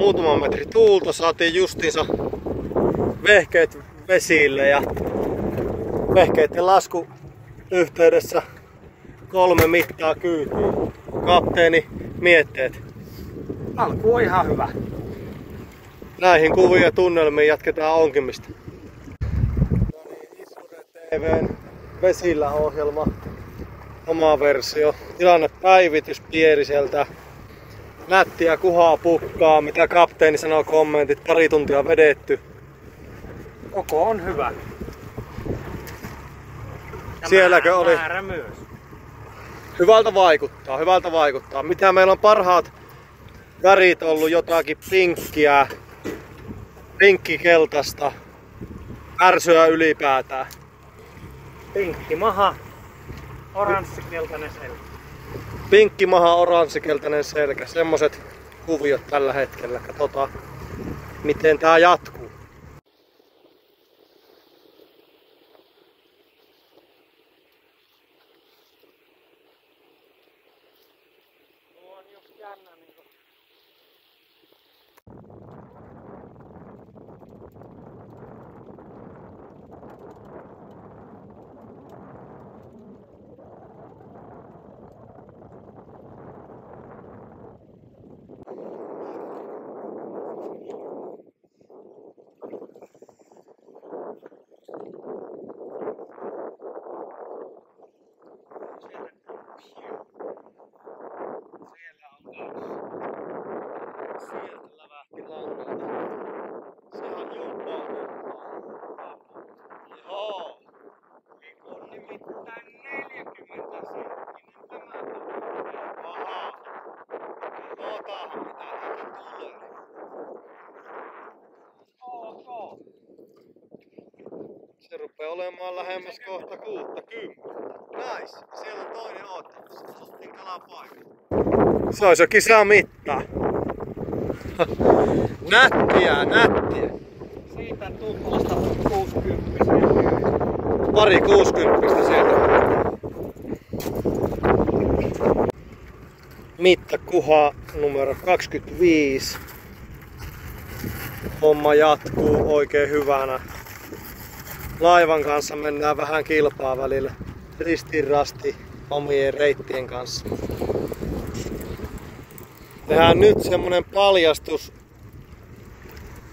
muutaman metri tuulta, saatiin justiinsa vehkeet vesille ja vehkeiden lasku yhteydessä 3 mittaa kyytiin. Kapteeni, mietteet. Alku on ihan hyvä. Näihin kuviin ja tunnelmiin jatketaan onkimista. No niin, Isure TV:n vesillä ohjelma. Oma versio. Tilannepäivitys Pieriseltä. Nättiä kuhaa pukkaa, mitä kapteeni sanoo kommentit. Pari tuntia vedetty. Koko on hyvä. Ja Sielläkö oli? Määrä myös. Hyvältä vaikuttaa. Mitä meillä on parhaat värit ollut, jotakin pinkkiä, pinkkikeltaista, ärsyä ylipäätään. Pinkki maha, oranssikeltainen selkä. Pinkki maha, oranssikeltainen selkä. Semmoset kuviot tällä hetkellä. Katsotaan, miten tää jatkuu. Sieltä lävähti langalta. Se on jopa joo. On nimittäin 40 senttinen tämä. Ahaa. Otahan mitä täältä tulee. Ok. Se rupeaa olemaan lähemmäs kohta 60. Nice. Siellä on toinen ottamassa. Oltiin kalapaikalla. Se olisi jo kisamittaa. Nättiä. Siitä Tumpulasta 60. Pari 60 sieltä. Mittakuha numero 25. Homma jatkuu oikein hyvänä. Laivan kanssa mennään vähän kilpaa välillä. Ristiin rasti omien reittien kanssa. Tehdään nyt semmonen paljastus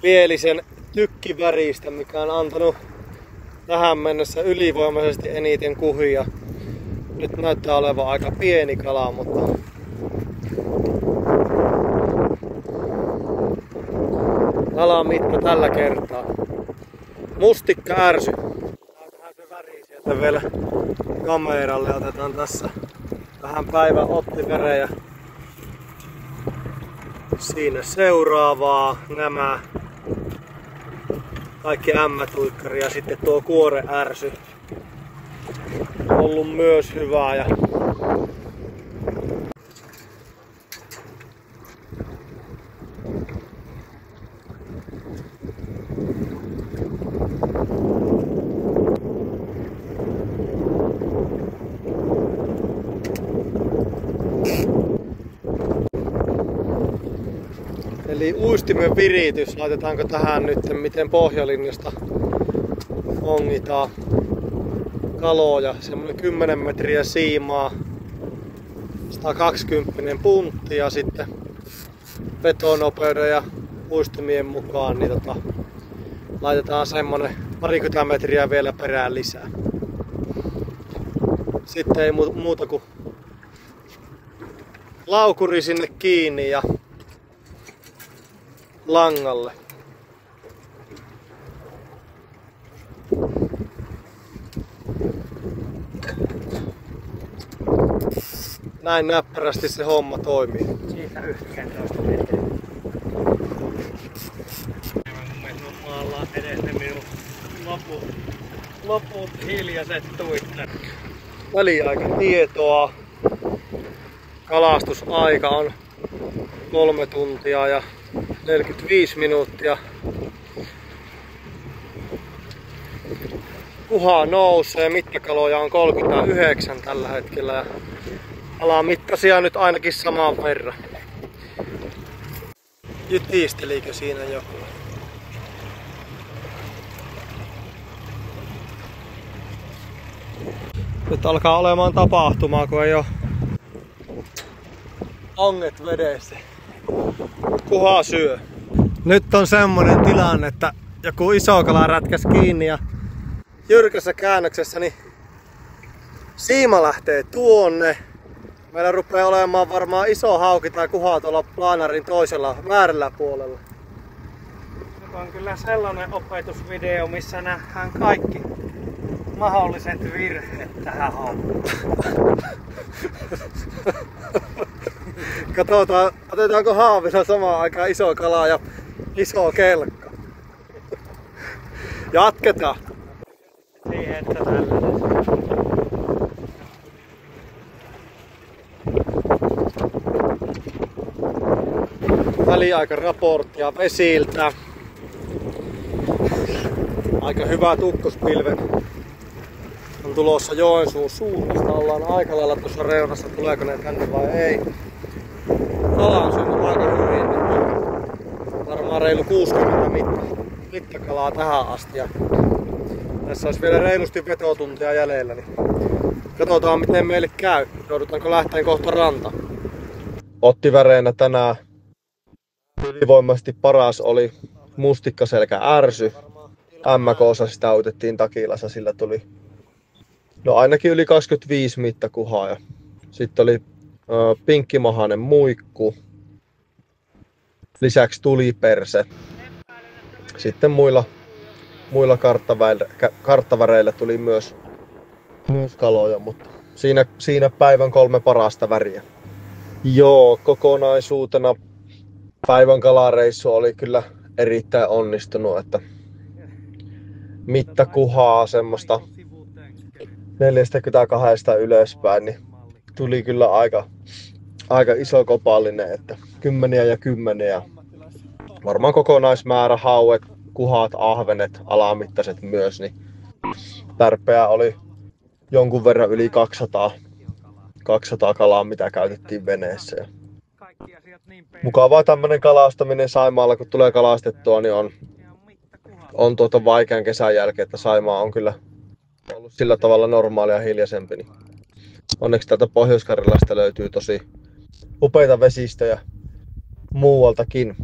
Pielisen tykkiväristä, mikä on antanut tähän mennessä ylivoimaisesti eniten kuhia. Nyt näyttää olevan aika pieni kala, mutta kalan mitta tällä kertaa. Mustikka ärsy. Näytetään se väri sieltä vielä kameralle. Otetaan tässä vähän päivän ottiverejä. Siinä seuraavaa nämä kaikki ämmätuikkari ja sitten tuo kuore ärsy. Ollut myös hyvää ja eli uistimen viritys, laitetaanko tähän nyt, miten pohjalinjasta ongitaan kaloja. Semmoinen 10 metriä siimaa, 120 puntti ja sitten vetonopeuden ja uistimien mukaan niin laitetaan semmonen parikymmentä metriä vielä perään lisää. Sitten ei muuta kuin laukuri sinne kiinni ja langalle. Näin näppärästi se homma toimii. Siitä 11 metriä. Me ollaan edessä minun loput hiljaiset tuittarit. Väliaikatietoa. Kalastusaika on 3 tuntia ja 45 minuuttia. Kuha nousee, mittakaloja on 39 tällä hetkellä ja alamittaisia nyt ainakin saman verran. Jytistelikö siinä joku? Nyt alkaa olemaan tapahtumaa, kun ei oo onget vedessä. Kuha syö. Nyt on semmonen tilanne, että joku iso kala rätkäs kiinni ja jyrkässä käännöksessä niin siima lähtee tuonne. Meillä rupeaa olemaan varmaan iso hauki tai kuha tuolla plaanarin toisella väärällä puolella. Nyt on kyllä sellainen opetusvideo, missä nähdään kaikki mahdolliset virheet tähän hommaan. Katsotaan, otetaanko haavilla samaan aikaan iso kala ja iso kelkka. Jatketaan. Siihen, että tällainen. Väliaikaraporttia vesiltä. Aika hyvät ukkospilvet on tulossa Joensuun suunnasta. Ollaan aika lailla tuossa reunassa, tuleeko ne tänne vai ei. Kala on syönyt aika hyvin. Varmaan reilu 60 mittakalaa tähän asti. Ja tässä olisi vielä reilusti vetotuntia jäljellä. Niin katsotaan miten meille käy. Joudutaanko lähteä kohta ranta. Ottiväreenä tänään ylivoimaisesti paras oli mustikkaselkä ärsy. MK-osa sitä otettiin Takilassa, sillä tuli no ainakin yli 25 mittakuhaa. Ja sitten oli pinkkimahainen muikku. Lisäksi tuliperse. Sitten muilla karttaväreillä tuli myös kaloja, mutta siinä päivän 3 parasta väriä. Joo, kokonaisuutena päivän kalareissu oli kyllä erittäin onnistunut, että mittakuhaa semmoista 42 ylöspäin, niin tuli kyllä aika iso kopallinen, että kymmeniä ja kymmeniä. Varmaan kokonaismäärä hauet, kuhat, ahvenet, alamittaiset myös, niin tärpeää oli jonkun verran yli 200 kalaa, mitä käytettiin veneessä. Mukavaa tämmönen kalastaminen Saimaalla, kun tulee kalastettua, niin on vaikean kesän jälkeen, että Saimaa on kyllä ollut sillä tavalla normaalia ja hiljaisempi. Niin onneksi täältä Pohjois-Karjalasta löytyy tosi upeita vesistöjä muualtakin.